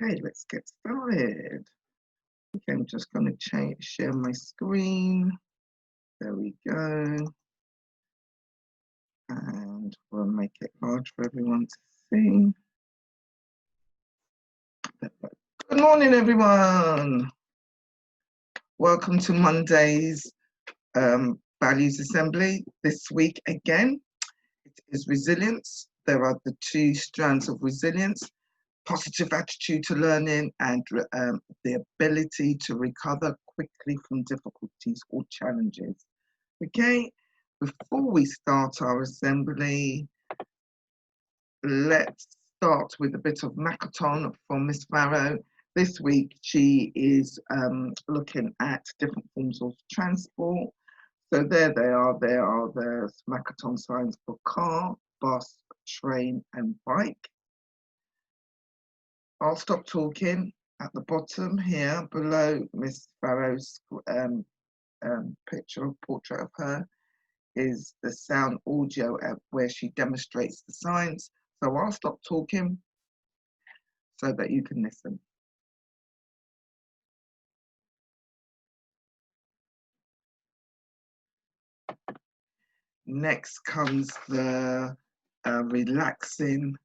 Okay, let's get started. Okay, I'm just going to share my screen. There we go. And we'll make it large for everyone to see. Good morning, everyone. Welcome to Monday's Values Assembly. This week again, it is resilience. There are the two strands of resilience: positive attitude to learning and the ability to recover quickly from difficulties or challenges. Okay, before we start our assembly, let's start with a bit of Makaton from Miss Farrow. This week she is looking at different forms of transport. So there they are the Makaton signs for car, bus, train and bike. I'll stop talking. At the bottom here, below Miss Farrow's portrait of her, is the sound audio where she demonstrates the signs. So I'll stop talking so that you can listen. Next comes the relaxing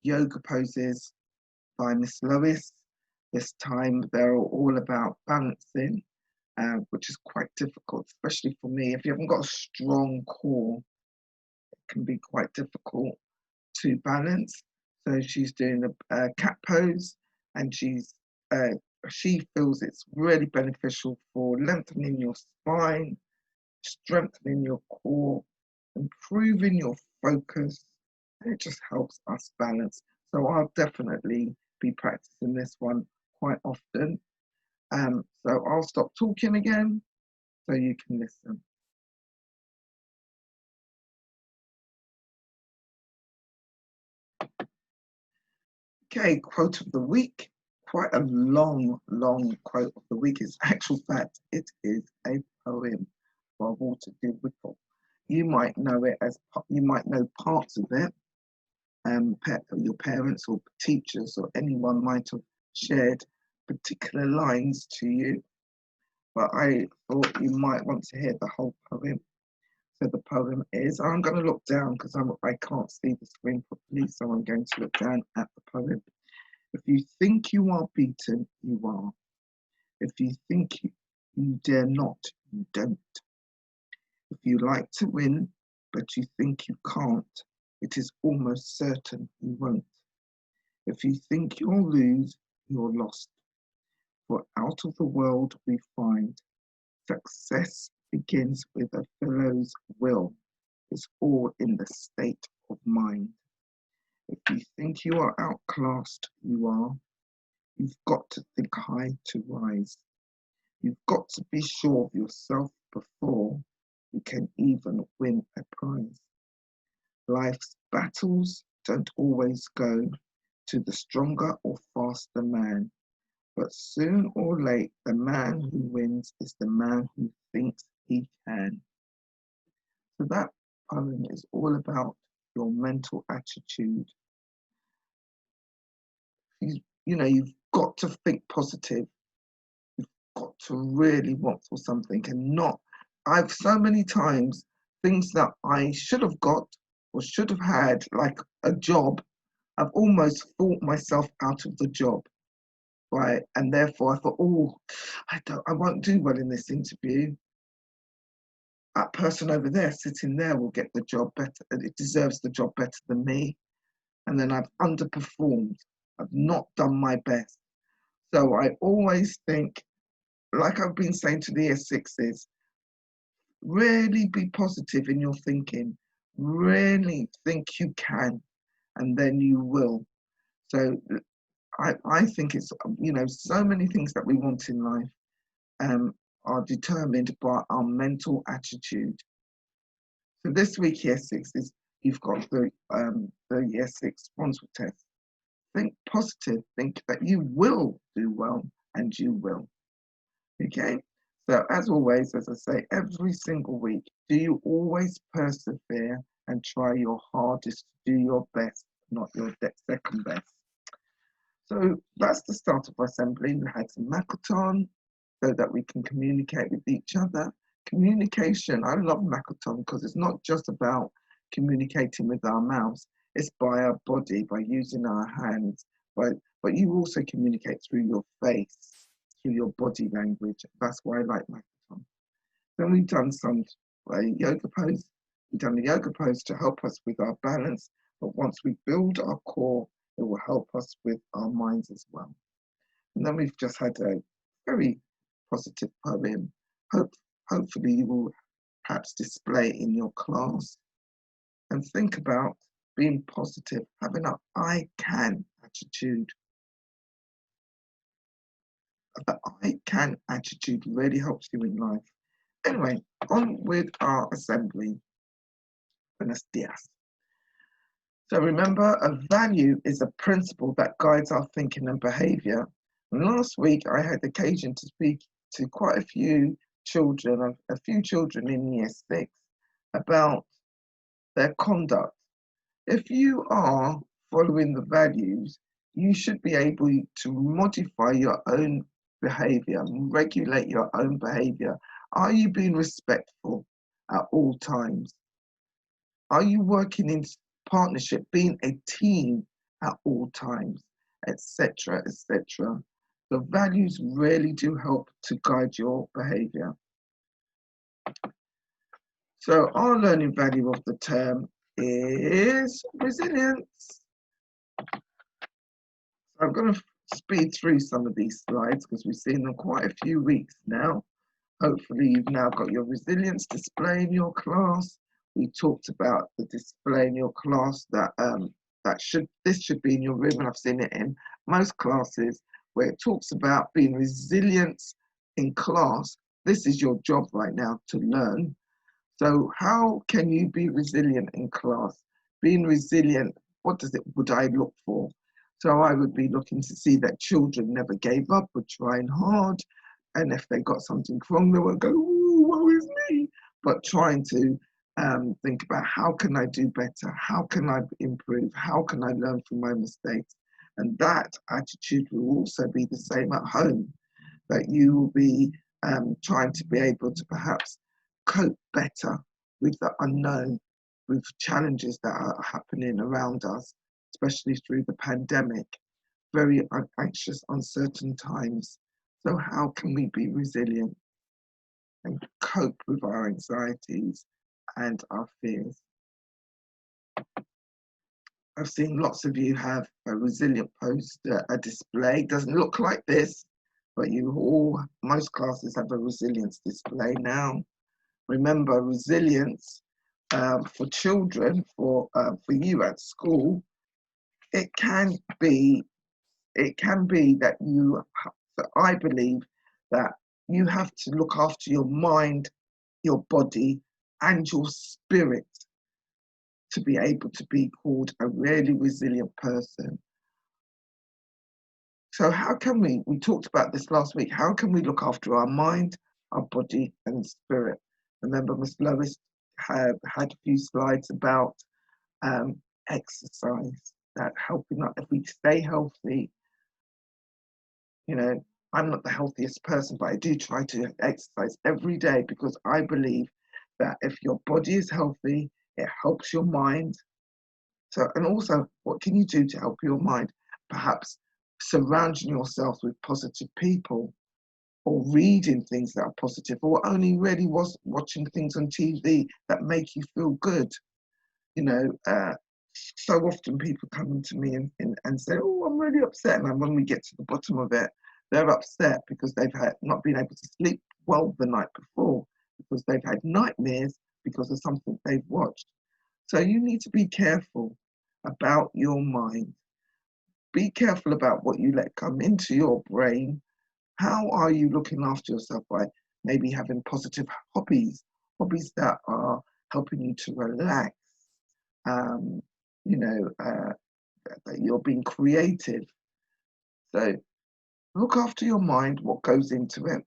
yoga poses by Miss Lois. This time they're all about balancing, which is quite difficult, especially for me. If you haven't got a strong core, it can be quite difficult to balance. So she's doing a cat pose, and she feels it's really beneficial for lengthening your spine, strengthening your core, improving your focus, and it just helps us balance. So I'll definitely be practicing this one quite often. So I'll stop talking again so you can listen. Okay, quote of the week. Quite a long quote of the week. It's actual fact, it is a poem by Walter de Whipple. You might know it as, you might know parts of it. Your parents or teachers or anyone might have shared particular lines to you, but I thought you might want to hear the whole poem. So the poem is, I'm going to look down because I can't see the screen properly, so I'm going to look down at the poem. If you think you are beaten, you are. If you think you dare not, you don't. If you like to win, but you think you can't, it is almost certain you won't. If you think you'll lose, you're lost. For out of the world we find success begins with a fellow's will. It's all in the state of mind. If you think you are outclassed, you are. You've got to think high to rise. You've got to be sure of yourself before you can even win a prize. Life's battles don't always go to the stronger or faster man, but soon or late, the man who wins is the man who thinks he can. So that poem is all about your mental attitude. You've got to think positive. You've got to really want for something and not. I've so many times things that I should have got or should have had, like a job, I've almost thought myself out of the job. Right, and therefore I thought, oh, I won't do well in this interview. That person over there sitting there will get the job better. It deserves the job better than me. And then I've underperformed. I've not done my best. So I always think, like I've been saying to the S6s, really be positive in your thinking. Really think you can, and then you will. So I think it's, so many things that we want in life are determined by our mental attitude. So this week, year 6 is, you've got the year 6 sponsor test. Think positive, think that you will do well, and you will. Okay, so as always, as I say, every single week, do you always persevere and try your hardest to do your best, not your second best? So that's the start of our assembly. We had some Makaton so that we can communicate with each other. Communication, I love Makaton because it's not just about communicating with our mouths, it's by our body, by using our hands, but you also communicate through your face, through your body language. That's why I like Makaton. Then we've done some yoga pose. We've done the yoga pose to help us with our balance, but once we build our core, it will help us with our minds as well. And then we've just had a very positive poem. Hopefully you will perhaps display it in your class and think about being positive, having an I can attitude. The I can attitude really helps you in life. Anyway, on with our assembly. Buenos dias. So remember, a value is a principle that guides our thinking and behaviour. And last week, I had occasion to speak to quite a few children in year 6, about their conduct. If you are following the values, you should be able to modify your own behaviour, regulate your own behaviour. Are you being respectful at all times? Are you working in partnership, being a team at all times, etc., etc.? The values really do help to guide your behaviour. So our learning value of the term is resilience. So I'm going to speed through some of these slides because we've seen them quite a few weeks now. Hopefully you've now got your resilience display in your class. We talked about the display in your class that this should be in your room, and I've seen it in most classes where it talks about being resilient in class. This is your job right now to learn. So how can you be resilient in class? Being resilient, would I look for? So I would be looking to see that children never gave up, were trying hard, and if they got something wrong, they would go, "Ooh, woe is me," but trying to think about how can I do better? How can I improve? How can I learn from my mistakes? And that attitude will also be the same at home, that you will be trying to be able to perhaps cope better with the unknown, with challenges that are happening around us, especially through the pandemic, very anxious, uncertain times. So how can we be resilient and cope with our anxieties and our fears? I've seen lots of you have a resilient poster, a display. It doesn't look like this, but most classes have a resilience display now. Remember, resilience for children, for you at school, it can be that I believe that you have to look after your mind, your body, and your spirit to be able to be called a really resilient person. So how can we talked about this last week, how can we look after our mind, our body, and spirit? Remember, Miss Lois had a few slides about exercise, that helping us, if we stay healthy. You know, I'm not the healthiest person, but I do try to exercise every day because I believe that if your body is healthy, it helps your mind. So, and also, what can you do to help your mind? Perhaps surrounding yourself with positive people, or reading things that are positive, or only really watching things on TV that make you feel good. You know, so often people come to me and say, "Oh, I'm really upset," and when we get to the bottom of it, they're upset because they've not been able to sleep well the night before, because they've had nightmares because of something they've watched. So you need to be careful about your mind. Be careful about what you let come into your brain. How are you looking after yourself by maybe having positive hobbies that are helping you to relax? Um, that you're being creative. So look after your mind, what goes into it.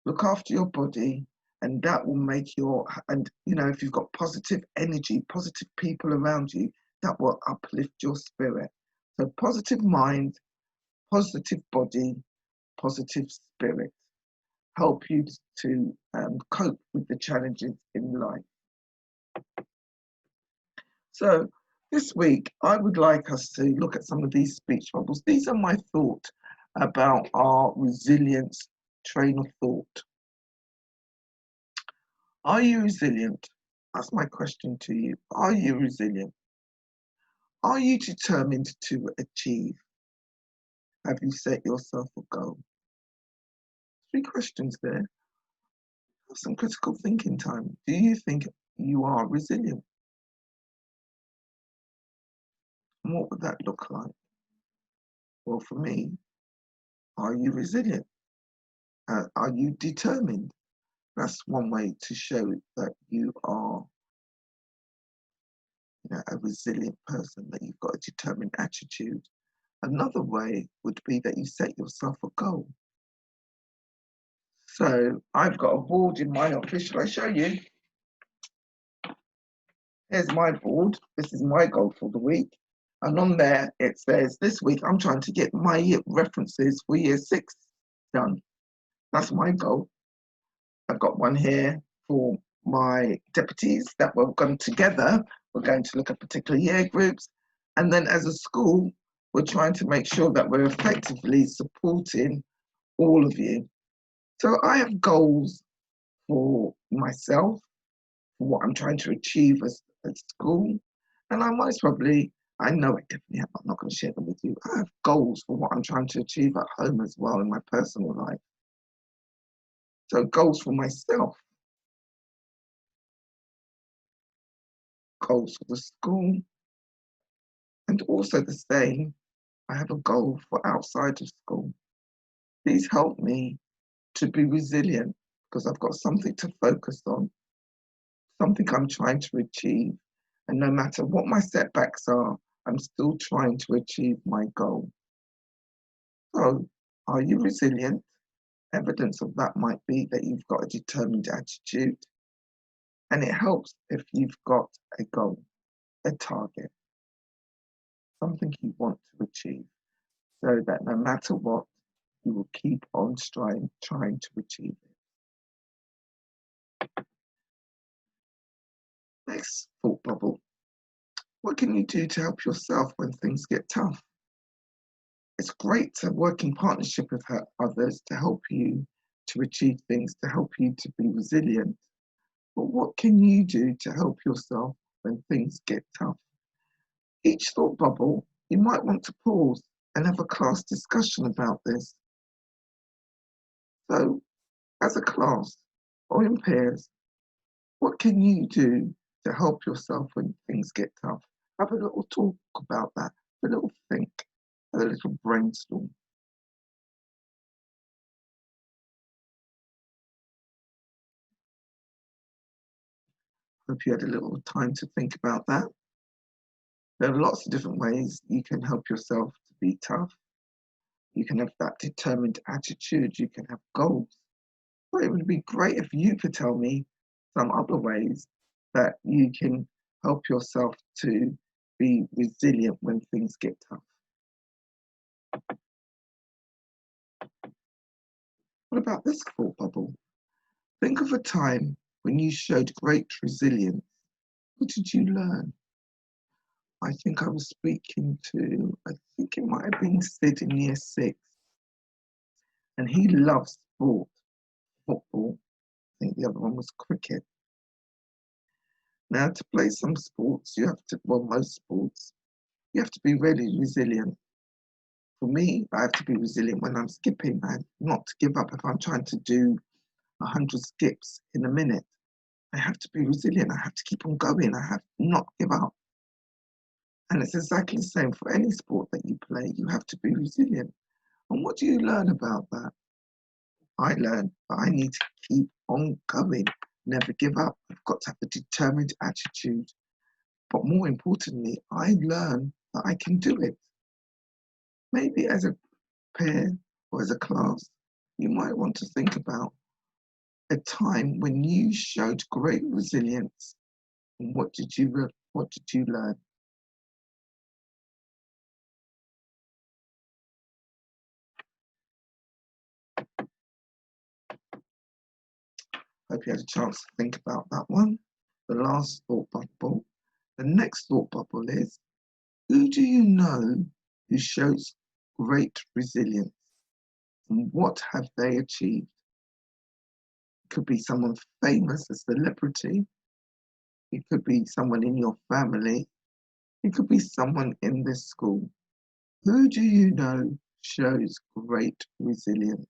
Look after your body, and that will make if you've got positive energy, positive people around you, that will uplift your spirit. So positive mind, positive body, positive spirit, help you to cope with the challenges in life. So this week, I would like us to look at some of these speech bubbles. These are my thoughts about our resilience train of thought. Are you resilient? That's my question to you. Are you resilient? Are you determined to achieve? Have you set yourself a goal? 3 questions there. Have some critical thinking time. Do you think you are resilient? And what would that look like? Well, for me, are you resilient? Are you determined? That's one way to show that you are a resilient person, that you've got a determined attitude. Another way would be that you set yourself a goal. So I've got a board in my office. Shall I show you? Here's my board. This is my goal for the week. And on there, it says, this week, I'm trying to get my references for year 6 done. That's my goal. I've got one here for my deputies that we're going together. We're going to look at particular year groups. And then as a school, we're trying to make sure that we're effectively supporting all of you. So I have goals for myself, for what I'm trying to achieve as school. And I most probably, I know I definitely have, I'm not going to share them with you. I have goals for what I'm trying to achieve at home as well in my personal life. So goals for myself, goals for the school, and also the same, I have a goal for outside of school. These help me to be resilient because I've got something to focus on, something I'm trying to achieve. And no matter what my setbacks are, I'm still trying to achieve my goal. So, are you resilient? Evidence of that might be that you've got a determined attitude. And it helps if you've got a goal, a target, something you want to achieve, so that no matter what, you will keep on trying to achieve it. Next thought bubble. What can you do to help yourself when things get tough? It's great to work in partnership with others to help you to achieve things, to help you to be resilient. But what can you do to help yourself when things get tough? Each thought bubble, you might want to pause and have a class discussion about this. So, as a class or in pairs, what can you do to help yourself when things get tough? Have a little talk about that, have a little think, have a little brainstorm. Hope you had a little time to think about that. There are lots of different ways you can help yourself to be tough. You can have that determined attitude, you can have goals. But it would be great if you could tell me some other ways that you can help yourself to be resilient when things get tough. What about this thought bubble? Think of a time when you showed great resilience. What did you learn? I think I was speaking to, I think it might have been Sid in year 6. And he loves sport, football. I think the other one was cricket. Now, to play some sports, you have to, well, most sports, you have to be really resilient. For me, I have to be resilient when I'm skipping. I have not to give up if I'm trying to do 100 skips in a minute. I have to be resilient. I have to keep on going. I have to not give up. And it's exactly the same for any sport that you play. You have to be resilient. And what do you learn about that? I learned that I need to keep on going, never give up. I've got to have a determined attitude. But more importantly, I learn that I can do it. Maybe as a pair or as a class, you might want to think about a time when you showed great resilience. And what did you learn? Hope you had a chance to think about that one. The last thought bubble. The next thought bubble is, who do you know who shows great resilience, and what have they achieved? It could be someone famous, a celebrity. It could be someone in your family. It could be someone in this school. Who do you know shows great resilience,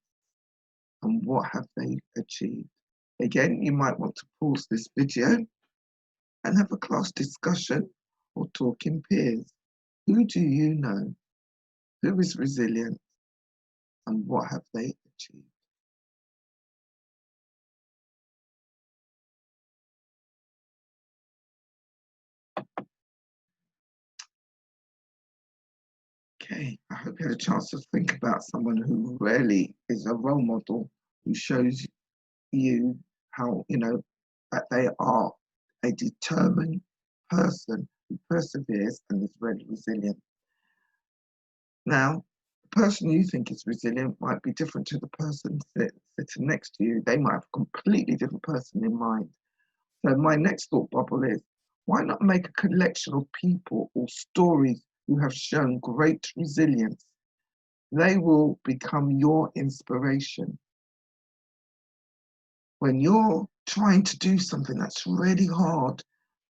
and what have they achieved? Again, you might want to pause this video and have a class discussion or talk in peers. Who do you know who is resilient, and what have they achieved? Okay, I hope you had a chance to think about someone who really is a role model, who shows you how, that they are a determined person who perseveres and is really resilient. Now, the person you think is resilient might be different to the person sitting next to you. They might have a completely different person in mind. So my next thought bubble is, why not make a collection of people or stories who have shown great resilience? They will become your inspiration. When you're trying to do something that's really hard,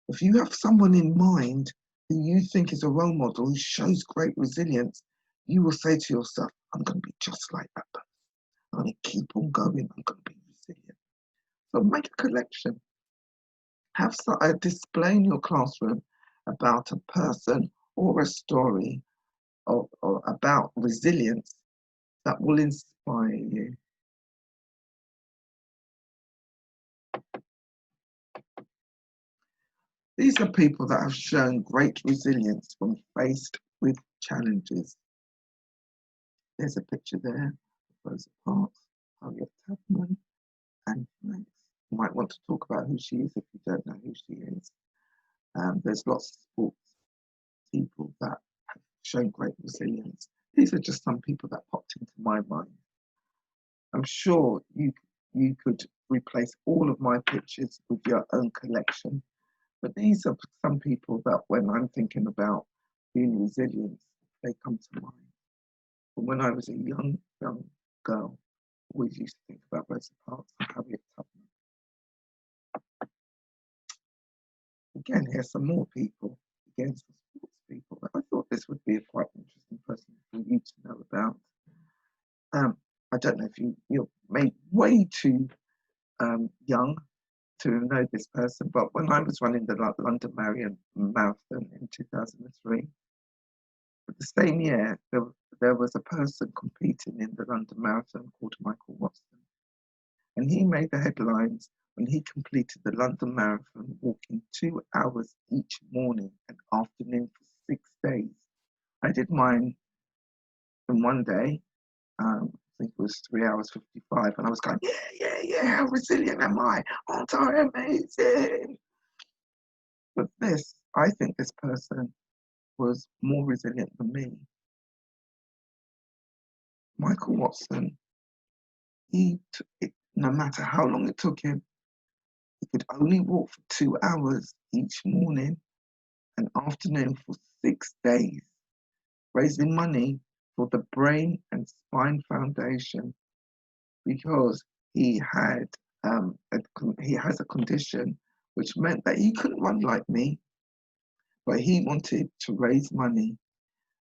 if you have someone in mind who you think is a role model who shows great resilience, you will say to yourself, I'm going to be just like that person. I'm going to keep on going. I'm going to be resilient. So make a collection. Have a display in your classroom about a person or a story or about resilience that will inspire you. These are people that have shown great resilience when faced with challenges. There's a picture there of Rosa Parks, Harriet Tubman, and Franks. You might want to talk about who she is if you don't know who she is. There's lots of sports people that have shown great resilience. These are just some people that popped into my mind. I'm sure you could replace all of my pictures with your own collection. But these are some people that when I'm thinking about being resilient, they come to mind. But when I was a young girl, I always used to think about Rosa Parks and Harriet Tubman. Again, here's some more people. Again, some sports people. I thought this would be a quite interesting person for you to know about. I don't know if you're made way too young to know this person, but when I was running the London Marathon in 2003, the same year there was a person competing in the London Marathon called Michael Watson, and he made the headlines when he completed the London Marathon, walking 2 hours each morning and afternoon for 6 days. I did mine in one day. I think it was 3 hours 55, and I was going, yeah, how resilient am I? Aren't I amazing? But I think this person was more resilient than me. Michael Watson, no matter how long it took him, he could only walk for 2 hours each morning and afternoon for 6 days, raising money for the Brain and Spine Foundation because he has a condition which meant that he couldn't run like me, but he wanted to raise money.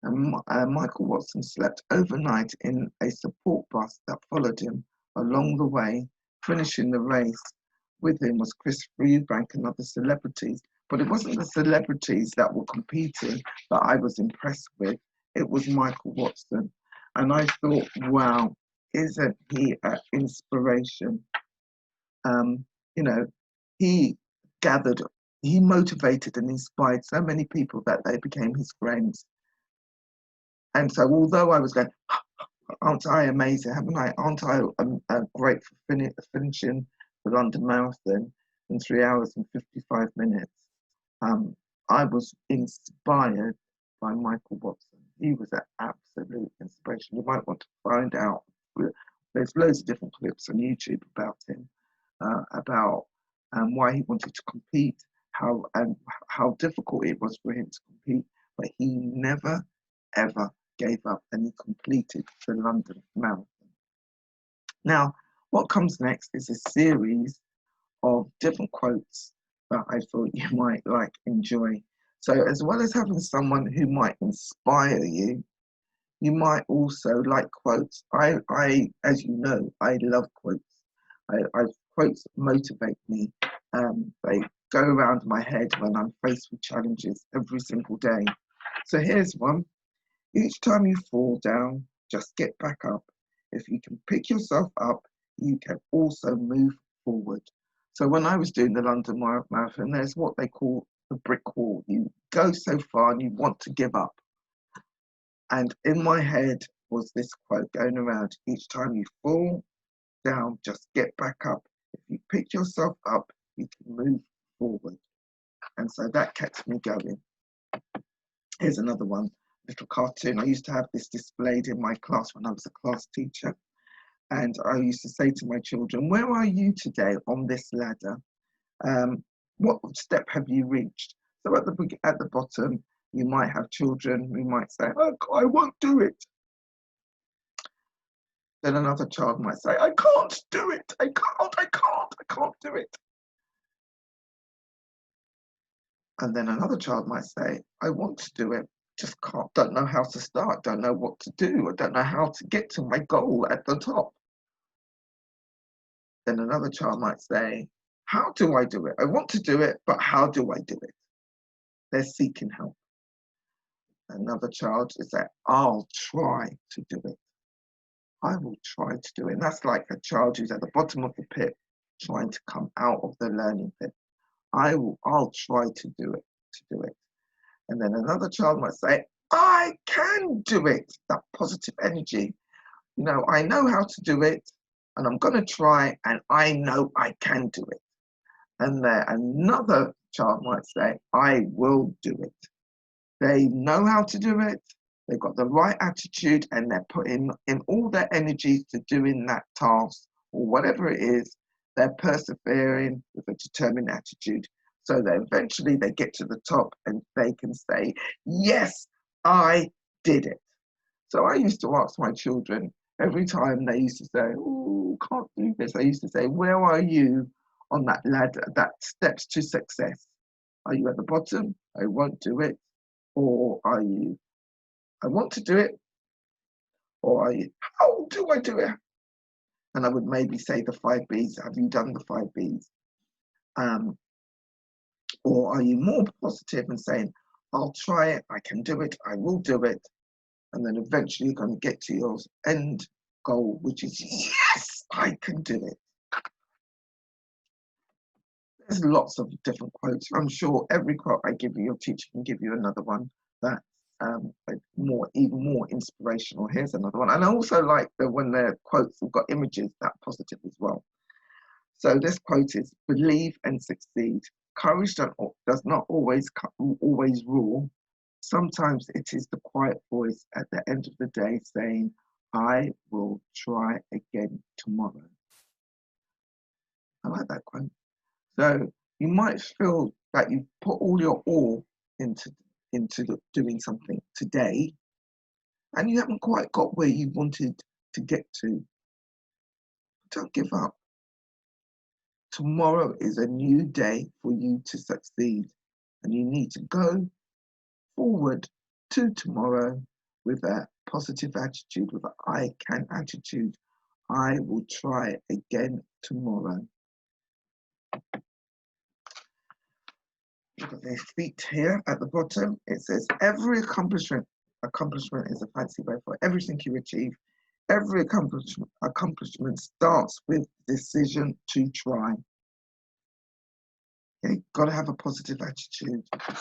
And Michael Watson slept overnight in a support bus that followed him along the way. Finishing the race with him was Chris Eubank and other celebrities, but it wasn't the celebrities that were competing that I was impressed with. It was Michael Watson. And I thought, wow, isn't he an inspiration? He he motivated and inspired so many people that they became his friends. And so although I was going, aren't I amazing, haven't I? Aren't I great for finishing the London Marathon in 3 hours and 55 minutes? I was inspired by Michael Watson. He was an absolute inspiration. You might want to find out. There's loads of different clips on YouTube about him. about why he wanted to compete, how difficult it was for him to compete, but he never ever gave up, and he completed the London Marathon. Now, what comes next is a series of different quotes that I thought you might enjoy. So as well as having someone who might inspire you, you might also like quotes. I as you know, I love quotes. Quotes motivate me. They go around my head when I'm faced with challenges every single day. So here's one. Each time you fall down, just get back up. If you can pick yourself up, you can also move forward. So when I was doing the London Marathon, there's what they call the brick wall. You go so far and you want to give up. And in my head was this quote going around: each time you fall down, just get back up. If you pick yourself up, you can move forward. And so that kept me going. Here's another one, little cartoon. I used to have this displayed in my class when I was a class teacher. And I used to say to my children, where are you today on this ladder? What step have you reached? So at the bottom, you might have children who might say, oh, I won't do it. Then another child might say, I can't do it. I can't do it. And then another child might say, I want to do it, just don't know how to start, don't know what to do, I don't know how to get to my goal at the top. Then another child might say, how do I do it? I want to do it, but how do I do it? They're seeking help. Another child is that I'll try to do it. I will try to do it. And that's like a child who's at the bottom of the pit trying to come out of the learning pit. I'll try to do it. And then another child might say, I can do it. That positive energy. You know, I know how to do it, and I'm going to try, and I know I can do it. And then another child might say, I will do it. They know how to do it. They've got the right attitude, and they're putting in all their energies to doing that task or whatever it is. They're persevering with a determined attitude. So that eventually they get to the top and they can say, yes, I did it. So I used to ask my children every time they used to say, oh, can't do this. I used to say, where are you on that ladder, that steps to success? Are you at the bottom? I won't do it. Or are you, I want to do it? Or are you, how do I do it? And I would maybe say the 5 Bs. Have you done the 5 Bs? Or are you more positive and saying, I'll try it, I can do it, I will do it. And then eventually you're going to get to your end goal, which is, yes, I can do it. There's lots of different quotes. I'm sure every quote I give you, your teacher can give you another one that's even more inspirational. Here's another one. And I also like when the quotes have got images, that positive as well. So this quote is, believe and succeed. Courage does not always rule. Sometimes it is the quiet voice at the end of the day saying, I will try again tomorrow. I like that quote. So you might feel that you've put all your all into doing something today, and you haven't quite got where you wanted to get to. Don't give up. Tomorrow is a new day for you to succeed, and you need to go forward to tomorrow with a positive attitude, with an I can attitude. I will try again tomorrow. Look at their feet here at the bottom. It says every accomplishment is a fancy word for everything you achieve. Every accomplishment starts with decision to try. Okay, got to have a positive attitude. A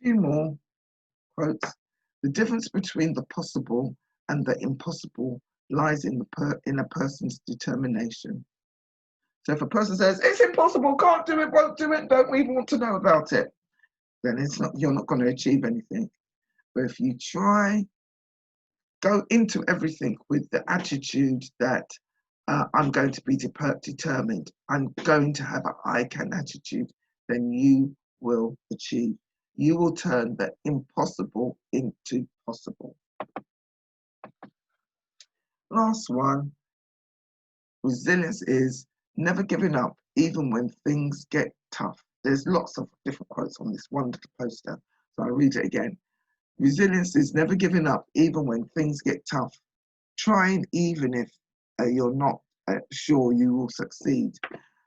few more quotes. The difference between the possible and the impossible lies in a person's determination. So if a person says, it's impossible, can't do it, won't do it, don't even want to know about it, then you're not going to achieve anything. But if you try, go into everything with the attitude that I'm going to be determined. I'm going to have an I can attitude. Then you will achieve. You will turn the impossible into possible. Last one. Resilience is never giving up, even when things get tough. There's lots of different quotes on this one little poster, so I'll read it again. Resilience is never giving up, even when things get tough. Trying, even if you're not sure you will succeed.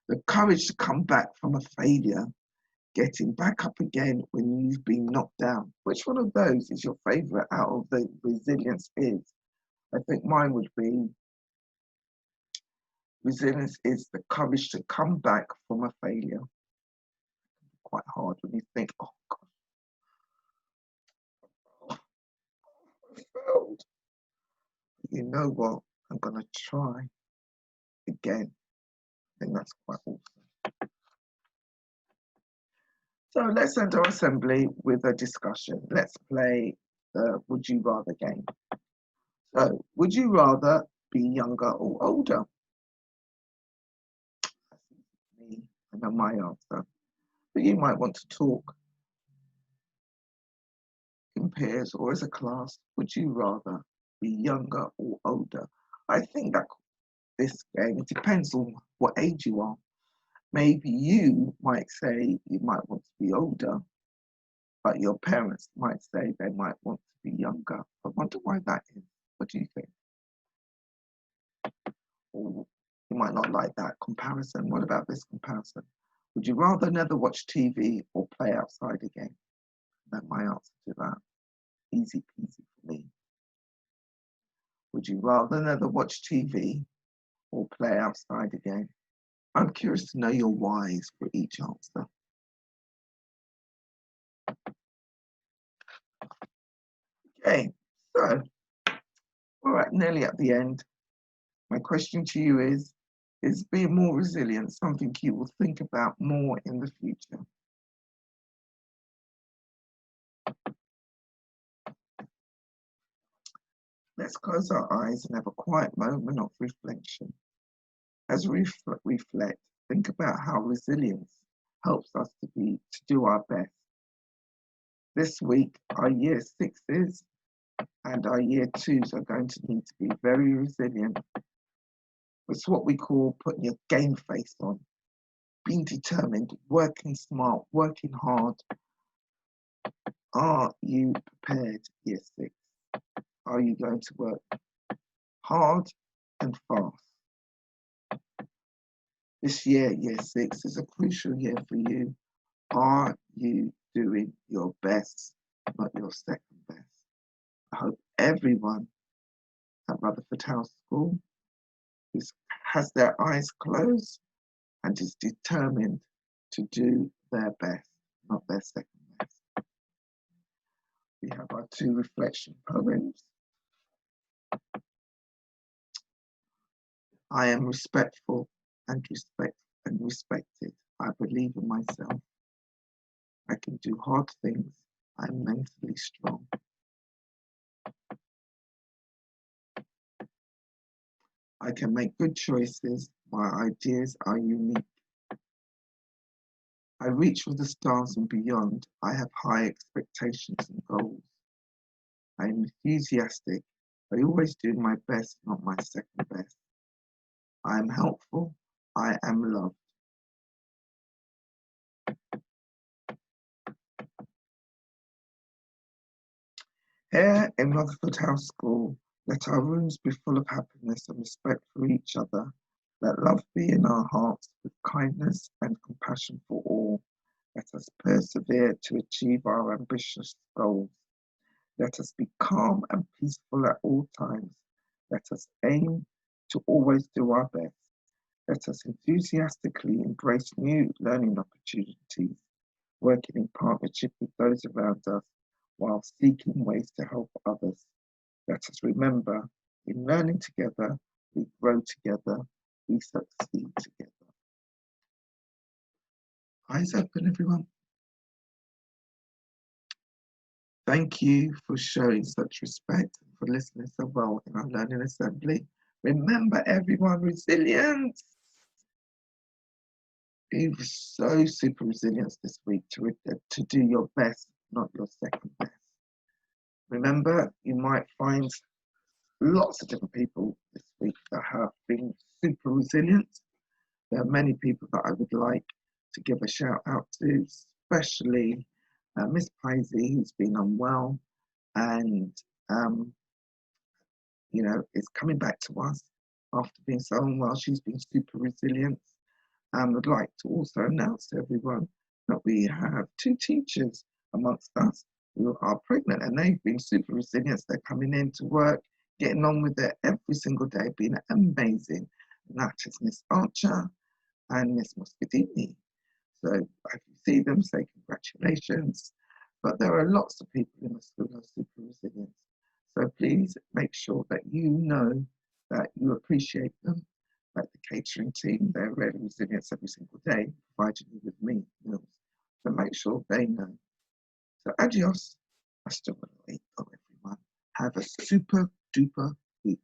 The courage to come back from a failure. Getting back up again when you've been knocked down. Which one of those is your favourite out of the resilience is? I think mine would be resilience is the courage to come back from a failure. Quite hard when you think, oh God, I failed. You know what? I'm going to try again. I think that's quite awesome. So let's end our assembly with a discussion. Let's play the Would You Rather game. So, would you rather be younger or older? Me, I know my answer. But you might want to talk in pairs or as a class. Would you rather be younger or older? I think that this game, it depends on what age you are. Maybe you might say you might want to be older, but your parents might say they might want to be younger. I wonder why that is. What do you think? Or you might not like that comparison. What about this comparison? Would you rather never watch TV or play outside again? That's my answer to that. Easy peasy for me. Would you rather never watch TV or play outside again? I'm curious to know your whys for each answer. Okay, so we're nearly at the end. My question to you is being more resilient something you will think about more in the future? Let's close our eyes and have a quiet moment of reflection. As we reflect, think about how resilience helps us to do our best. This week, our year sixes and our year twos are going to need to be very resilient. It's what we call putting your game face on, being determined, working smart, working hard. Are you prepared, year six? Are you going to work hard and fast? This year, year six, is a crucial year for you. Are you doing your best, not your second best? I hope everyone at Rutherford House School has their eyes closed and is determined to do their best, not their second best. We have our two reflection poems. I am respectful and respected. I believe in myself. I can do hard things. I'm mentally strong. I can make good choices. My ideas are unique. I reach for the stars and beyond. I have high expectations and goals. I am enthusiastic. I always do my best, not my second best. I am helpful. I am loved. Here in Rutherford House School, let our rooms be full of happiness and respect for each other. Let love be in our hearts with kindness and compassion for all. Let us persevere to achieve our ambitious goals. Let us be calm and peaceful at all times. Let us aim to always do our best. Let us enthusiastically embrace new learning opportunities, working in partnership with those around us while seeking ways to help others. Let us remember, in learning together, we grow together, we succeed together. Eyes open, everyone. Thank you for showing such respect and for listening so well in our learning assembly. Remember everyone, resilience. Be so super resilient this week to do your best, not your second best. Remember, you might find lots of different people this week that have been super resilient. There are many people that I would like to give a shout out to, especially Miss Pisey, who's been unwell and is coming back to us after being so unwell. She's been super resilient. And would like to also announce to everyone that we have 2 teachers amongst us who are pregnant, and they've been super resilient. They're coming in to work, getting on with it every single day, being amazing. And that is Miss Archer and Miss Moscadini. So if you see them, say congratulations. But there are lots of people in the school who are super resilient. So please make sure that you know that you appreciate them. Like the catering team, they're really resilient every single day, providing you with meals. So make sure they know. So adios, hasta luego, everyone. Have a super duper week.